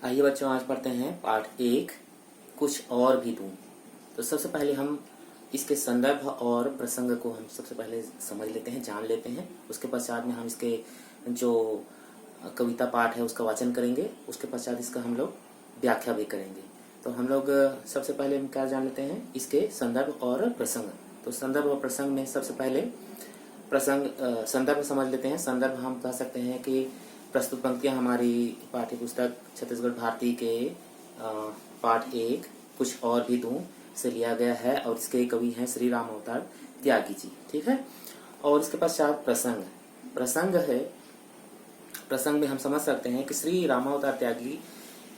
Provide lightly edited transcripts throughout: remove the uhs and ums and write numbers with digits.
आइए बच्चों, आज पढ़ते हैं पाठ 1 कुछ और भी दूं। तो सबसे पहले हम इसके संदर्भ और प्रसंग को हम सबसे पहले समझ लेते हैं, जान लेते हैं। उसके पश्चात में हम इसके जो कविता पाठ है उसका वाचन करेंगे। उसके पश्चात इसका हम लोग व्याख्या भी करेंगे। तो हम लोग सबसे पहले हम क्या जान लेते हैं, इसके संदर्भ और प्रसंग। तो संदर्भ और प्रसंग में सबसे पहले संदर्भ समझ लेते हैं। संदर्भ हम कह सकते हैं कि प्रस्तुत पंक्तियां हमारी पाठ्य पुस्तक छत्तीसगढ़ भारती के पाठ 1 कुछ और भी दूं से लिया गया है और इसके कवि हैं श्री राम अवतार त्यागी जी। ठीक है। और इसके पश्चात प्रसंग है। प्रसंग में हम समझ सकते हैं कि श्री रामावतार त्यागी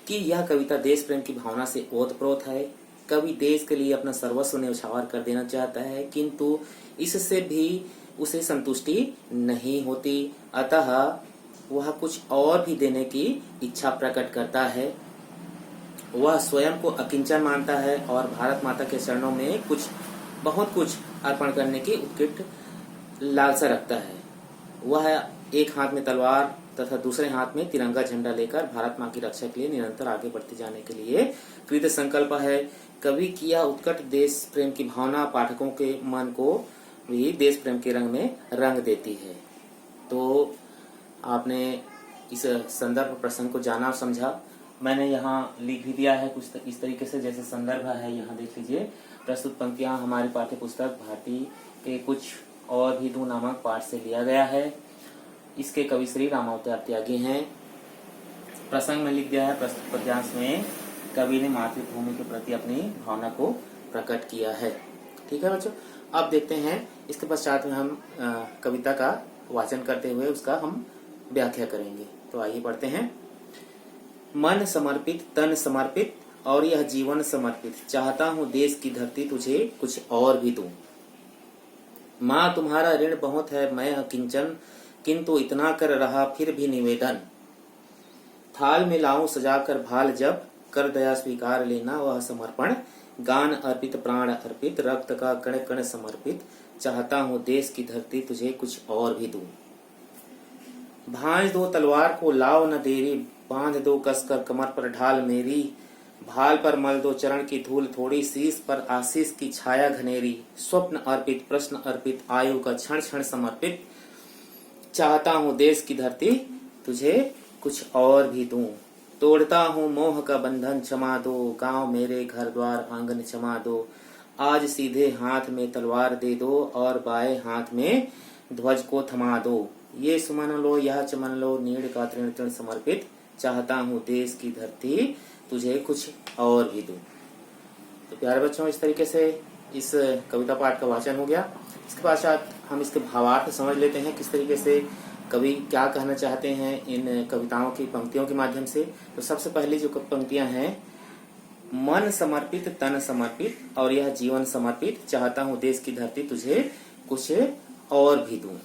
की यह कविता देश प्रेम की भावना से ओतप्रोत है। कवि देश के लिए अपना सर्वस्व न्यौछावर कर देना चाहता है, किंतु इससे भी उसे संतुष्टि नहीं होती। अतः वह कुछ और भी देने की इच्छा प्रकट करता है। वह स्वयं को अकिंचन मानता है और भारत माता के चरणों में बहुत कुछ अर्पण करने की उत्कट लालसा रखता है। वह एक हाथ में तलवार तथा दूसरे हाथ में तिरंगा झंडा लेकर भारत माँ की रक्षा के लिए निरंतर आगे बढ़ते जाने के लिए कृत संकल्प है। कवि की यह उत्कट देश प्रेम की भावना पाठकों के मन को भी देश प्रेम के रंग में रंग देती है। तो आपने इस संदर्भ प्रसंग को जाना और समझा। मैंने यहाँ लिख भी दिया है कुछ इस तरीके से, जैसे संदर्भ है, यहाँ देख लीजिए। प्रस्तुत पंक्तियां हमारी पाठ्य पुस्तक भारती के कुछ और भी दूं नामक पाठ से लिया गया है। इसके कवि श्री रामावतार त्यागी हैं। प्रसंग में लिख दिया है, प्रस्तुत पद्यांश में कवि ने मातृभूमि के प्रति अपनी भावना को प्रकट किया है। ठीक है बच्चों, अब देखते हैं इसके पश्चात में हम कविता का वाचन करते हुए उसका हम व्याख्या करेंगे। तो आइए पढ़ते हैं। मन समर्पित, तन समर्पित और यह जीवन समर्पित, चाहता हूँ देश की धरती तुझे कुछ और भी दूं। माँ तुम्हारा ऋण बहुत है, मैं अकिंचन, किंतु इतना कर रहा फिर भी निवेदन। थाल में लाऊं सजाकर भाल जब, कर दया स्वीकार लेना वह समर्पण। गान अर्पित, प्राण अर्पित, रक्त का कण कण समर्पित, चाहता हूँ देश की धरती तुझे कुछ और भी दूं। भांज दो तलवार को लाओ न देरी, बांध दो कसकर कमर पर ढाल मेरी। भाल पर मल दो चरण की धूल थोड़ी, शीश पर आशीष की छाया घनेरी। स्वप्न अर्पित, प्रश्न अर्पित, आयु का क्षण क्षण समर्पित, चाहता हूँ देश की धरती तुझे कुछ और भी दूं। तोड़ता हूँ मोह का बंधन क्षमा दो, गांव मेरे घर द्वार आंगन क्षमा दो। आज सीधे हाथ में तलवार दे दो और बाएं हाथ में ध्वज को थमा दो। ये सुमन लो यह चमन लो, नीड़ का तृण तृण समर्पित, चाहता हूँ देश की धरती तुझे कुछ और भी दूं। तो प्यारे बच्चों, इस तरीके से इस कविता पाठ का वाचन हो गया। इसके पश्चात हम इसके भावार्थ समझ लेते हैं, किस तरीके से कवि क्या कहना चाहते हैं इन कविताओं की पंक्तियों के माध्यम से। तो सबसे पहली जो पंक्तियां हैं, मन समर्पित, तन समर्पित और यह जीवन समर्पित, चाहता हूँ देश की धरती तुझे कुछ और भी दूं।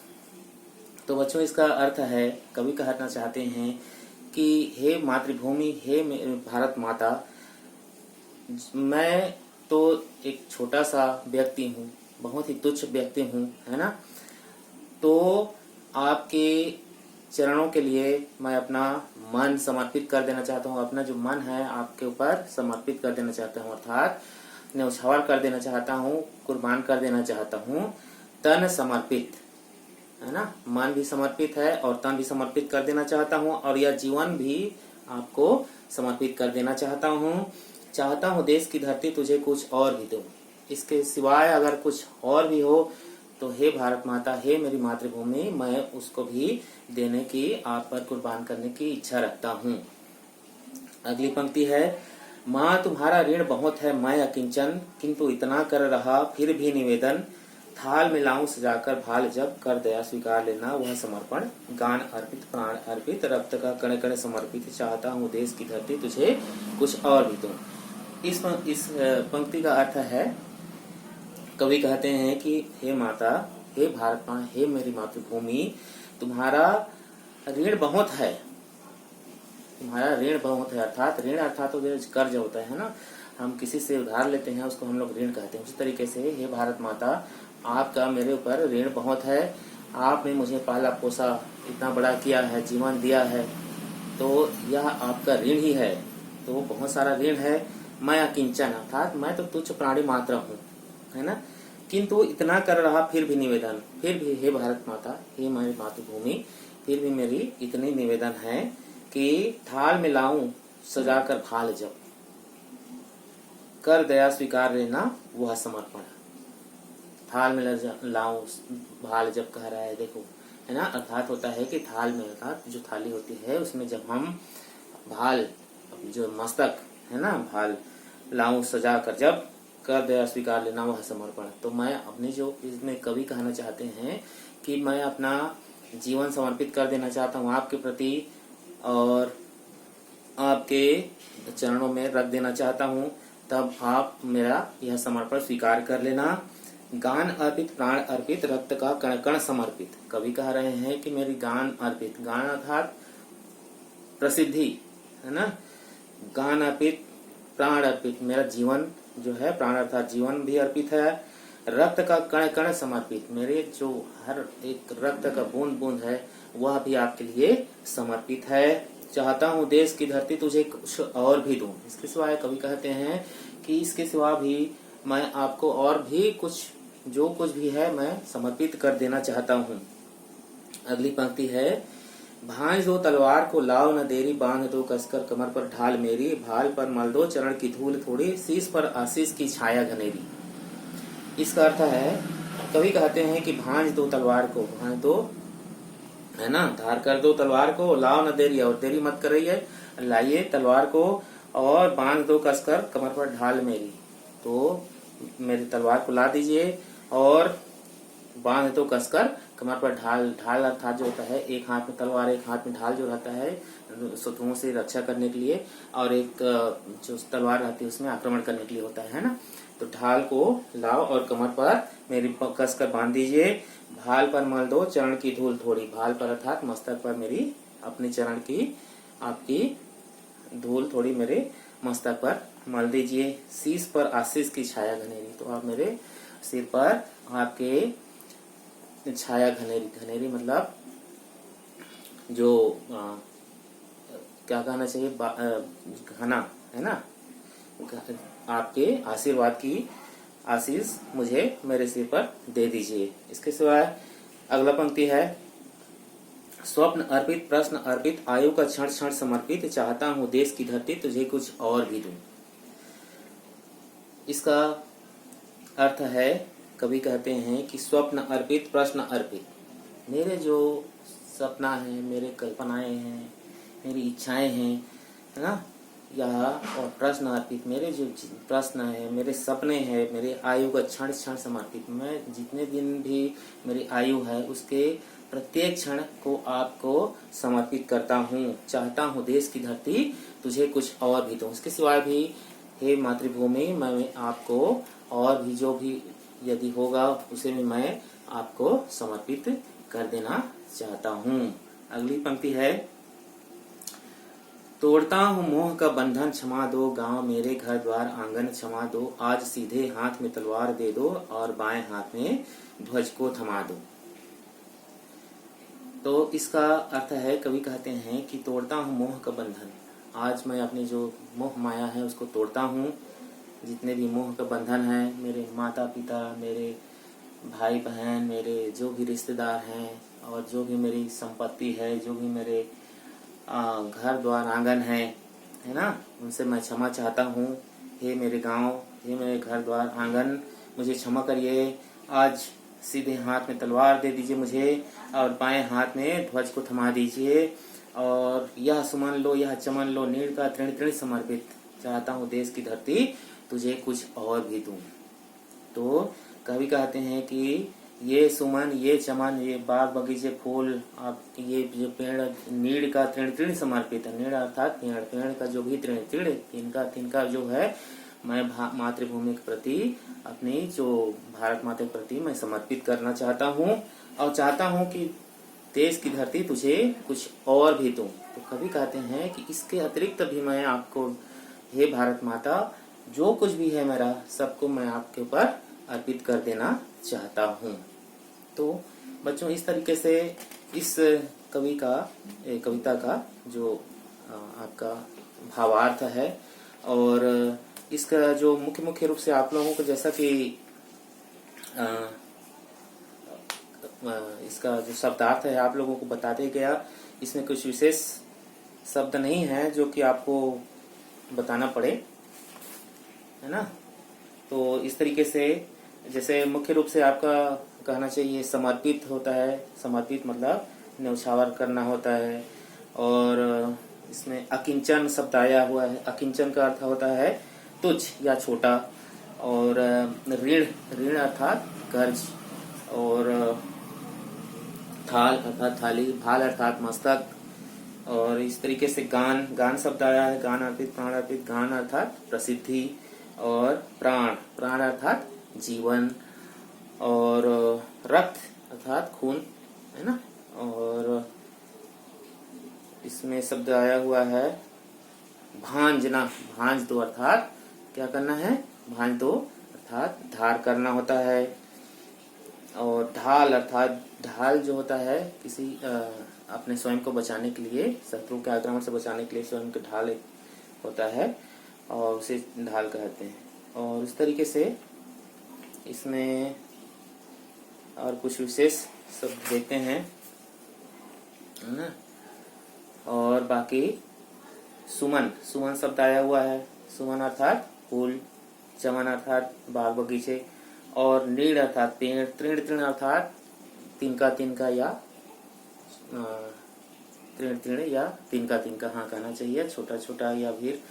तो बच्चों, इसका अर्थ है, कवि कहना चाहते हैं कि हे मातृभूमि, हे भारत माता, मैं तो एक छोटा सा व्यक्ति हूँ, बहुत ही तुच्छ व्यक्ति हूँ, है ना। तो आपके चरणों के लिए मैं अपना मन समर्पित कर देना चाहता हूँ। अपना जो मन है आपके ऊपर समर्पित कर देना चाहता हूँ, अर्थात न्यौछावर कर देना चाहता हूँ, कुर्बान कर देना चाहता हूँ। तन समर्पित, है ना, मन भी समर्पित है और तन भी समर्पित कर देना चाहता हूँ और यह जीवन भी आपको समर्पित कर देना चाहता हूँ। चाहता हूँ देश की धरती तुझे कुछ और भी दूं। इसके सिवाय अगर कुछ और भी हो तो हे भारत माता, हे मेरी मातृभूमि, मैं उसको भी देने की, आप पर कुर्बान करने की इच्छा रखता हूँ। अगली पंक्ति है, माँ तुम्हारा ऋण बहुत है, मैं अकिंचन, किंतु इतना कर रहा फिर भी निवेदन। थाल में लाऊं सजाकर भाल जब, कर दया स्वीकार लेना वह समर्पण। गान अर्पित, प्राण अर्पित, रक्त का कण कण समर्पित, चाहता हूँ देश की धरती तुझे कुछ और भी दूं। इस पंक्ति का अर्थ है, कवि कहते हैं कि हे माता, हे भारत माँ, हे मेरी मातृभूमि, तुम्हारा ऋण बहुत है, तुम्हारा ऋण बहुत है। अर्थात ऋण अर्थात तो कर्ज होता है ना, हम किसी से उधार लेते हैं उसको हम लोग ऋण कहते हैं। उसी तरीके से हे भारत माता, आपका मेरे ऊपर ऋण बहुत है। आपने मुझे पाला पोसा, इतना बड़ा किया है, जीवन दिया है, तो यह आपका ऋण ही है। तो बहुत सारा ऋण है। मैं अकिंचन अर्थात मैं तो तुच्छ प्राणी मात्र हूँ, है ना। किंतु इतना कर रहा फिर भी निवेदन, फिर भी हे भारत माता, हे मेरी मातृभूमि, फिर भी मेरी इतनी निवेदन है कि थाल में लाऊं सजा कर भाल जब, कर दया स्वीकार लेना वह समर्पण। थाल में लाऊं भाल जब कह रहा है, देखो, है ना। अर्थात होता है कि थाल में, अर्थात जो थाली होती है उसमें जब हम भाल, जो मस्तक है ना, भाल लाऊं सजा कर जब, कर दया स्वीकार लेना वह समर्पण। तो मैं अपने जो इसमें कवि कहना चाहते हैं कि मैं अपना जीवन समर्पित कर देना चाहता हूँ आपके प्रति और आपके चरणों में रख देना चाहता हूँ, तब आप मेरा यह समर्पण स्वीकार कर लेना। गान अर्पित प्राण अर्पित रक्त का कण कण समर्पित। कवि कह रहे हैं कि मेरी गान अर्पित, गान अर्थात प्रसिद्धि, है ना। गान अर्पित प्राण अर्पित, मेरा जीवन जो है, प्राण अर्थात जीवन भी अर्पित है। रक्त का कण कण समर्पित, मेरे जो हर एक रक्त का बूंद बूंद है वह भी आपके लिए समर्पित है। चाहता हूँ देश की धरती तुझे कुछ और भी दूं। इसके सिवाय कवि कहते हैं कि इसके सिवा भी मैं आपको और भी कुछ, जो कुछ भी है मैं समर्पित कर देना चाहता हूँ। अगली पंक्ति है, भांज दो तलवार को लाओ न देरी, बांध दो कसकर कमर पर ढाल मेरी, भाल पर मल दो चरण की धूल थोड़ी, शीश पर आशीष की छाया घनेरी। इसका अर्थ है, कवि कहते हैं कि भांज दो तलवार को, भांज दो, है ना, धार कर दो तलवार को, लाओ न देरी, और देरी मत कर रही है, लाइए तलवार को, और बांध दो कसकर कमर पर ढाल मेरी। तो मेरी तलवार को ला दीजिए और बांध दो कसकर कमर पर ढाल। ढाल अर्थात जो होता है, एक हाथ में तलवार एक हाथ में ढाल जो रहता है शत्रुओं से रक्षा करने के लिए, और एक जो तलवार रहती है उसमें आक्रमण करने के लिए होता है ना। तो ढाल को लाओ और कमर पर मेरी कसकर बांध दीजिए। भाल पर मल दो चरण की धूल थोड़ी, भाल पर अर्थात मस्तक पर मेरी अपने चरण की आपकी धूल थोड़ी मेरे मस्तक पर मल दीजिए। शीश पर आशीष की छाया घनेरी, तो आप मेरे सिर पर आपके छाया घनेरी, घनेरी मतलब जो क्या कहना चाहिए, घना, है ना, आपके आशीर्वाद की आशीष मुझे मेरे सिर पर दे दीजिए। इसके सिवाय अगला पंक्ति है, स्वप्न अर्पित प्रश्न अर्पित आयु का क्षण क्षण समर्पित, चाहता हूँ देश की धरती तुझे कुछ और भी दूं। इसका अर्थ है, कवि कहते हैं कि स्वप्न अर्पित प्रश्न अर्पित, मेरे जो सपना है, मेरे कल्पनाएं हैं, मेरी इच्छाएं हैं, है ना, यह, और प्रश्न अर्पित, मेरे जो प्रश्न है, मेरे सपने हैं, मेरे आयु का क्षण क्षण समर्पित, मैं जितने दिन भी मेरी आयु है उसके प्रत्येक क्षण को आपको समर्पित करता हूँ। चाहता हूँ देश की धरती तुझे कुछ और भी दूं। इसके सिवाय भी हे मातृभूमि, मैं आपको और भी जो भी यदि होगा उसे भी मैं आपको समर्पित कर देना चाहता हूँ। अगली पंक्ति है, तोड़ता हूँ मोह का बंधन क्षमा दो, गांव मेरे घर द्वार आंगन क्षमा दो, आज सीधे हाथ में तलवार दे दो और बाएं हाथ में ध्वज को थमा दो। तो इसका अर्थ है, कवि कहते हैं कि तोड़ता हूँ मोह का बंधन, आज मैं अपनी जो मोह माया है उसको तोड़ता हूँ। जितने भी मोह का बंधन है, मेरे माता पिता, मेरे भाई बहन, मेरे जो भी रिश्तेदार हैं, और जो भी मेरी संपत्ति है, जो भी मेरे घर द्वार आंगन है ना, उनसे मैं क्षमा चाहता हूँ। हे मेरे गांव, हे मेरे घर द्वार आंगन, मुझे क्षमा करिए। आज सीधे हाथ में तलवार दे दीजिए मुझे और बाएं हाथ में ध्वज को थमा दीजिए, और यह सुमन लो यह चमन लो, नीड़ का तृण तृण समर्पित, चाहता हूँ देश की धरती तुझे कुछ और भी दूं। तो कवि कहते हैं कि ये सुमन, ये चमन, ये बाग बगीचे फूल, आप ये जो पेड़, नीड़ का तृण तृण समर्पित है, नीड़ अर्थात पेड़, पेड़ का जो भी तृण तृण तिनका जो है, मैं मातृभूमि के प्रति, अपनी जो भारत माता के प्रति मैं समर्पित करना चाहता हूँ, और चाहता हूँ कि देश की धरती तुझे कुछ और भी दूं। तो कवि कहते हैं कि इसके अतिरिक्त भी मैं आपको, हे भारत माता, जो कुछ भी है मेरा, सबको मैं आपके ऊपर अर्पित कर देना चाहता हूँ। तो बच्चों, इस तरीके से इस कविता का जो आपका भावार्थ है। और इसका जो मुख्य रूप से आप लोगों को जैसा कि इसका जो शब्दार्थ है आप लोगों को बताते गया, इसमें कुछ विशेष शब्द नहीं है जो कि आपको बताना पड़े, है ना। तो इस तरीके से जैसे मुख्य रूप से आपका कहना चाहिए समर्पित होता है, समर्पित मतलब न्यौछावर करना होता है। और इसमें अकिंचन शब्द आया हुआ है। अकिंचन का अर्थ होता है तुच्छ या छोटा। और ऋण, ऋण अर्थात कर्ज। और थाल अर्थात थाली, भाल अर्थात मस्तक। और इस तरीके से गान, गान शब्द आया है। गान अर्पित, प्राण अर्पित। गान अर्थात प्रसिद्धि। और प्राण, प्राण अर्थात जीवन। और रक्त अर्थात खून, है ना। और इसमें शब्द आया हुआ है भांजना, भांज दो अर्थात क्या करना है, भांज दो अर्थात धार करना होता है। और ढाल अर्थात, ढाल जो होता है किसी अपने स्वयं को बचाने के लिए, शत्रु के आक्रमण से बचाने के लिए स्वयं का ढाल एक होता है और उसे ढाल कहते हैं। और इस तरीके से इसमें और कुछ विशेष शब्द देते हैं, है ना। और बाकी सुमन, सुमन शब्द आया हुआ है। सुमन अर्थात फूल। चमन अर्थात बाग बगीचे। और नीड़ अर्थात पेड़। तृण, तृण अर्थात तिनका तिनका या तृण तृण या तिनका तिनका, हाँ कहना चाहिए, छोटा छोटा या फिर,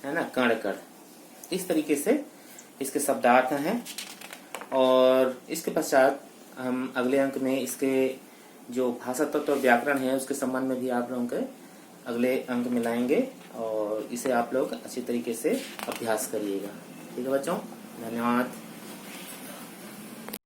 है ना, कण कण। इस तरीके से इसके शब्दार्थ हैं। और इसके पश्चात हम अगले अंक में इसके जो भाषा तत्व और व्याकरण है उसके संबंध में भी आप लोगों के अगले अंक में लाएंगे। और इसे आप लोग अच्छी तरीके से अभ्यास करिएगा। ठीक है बच्चों, धन्यवाद।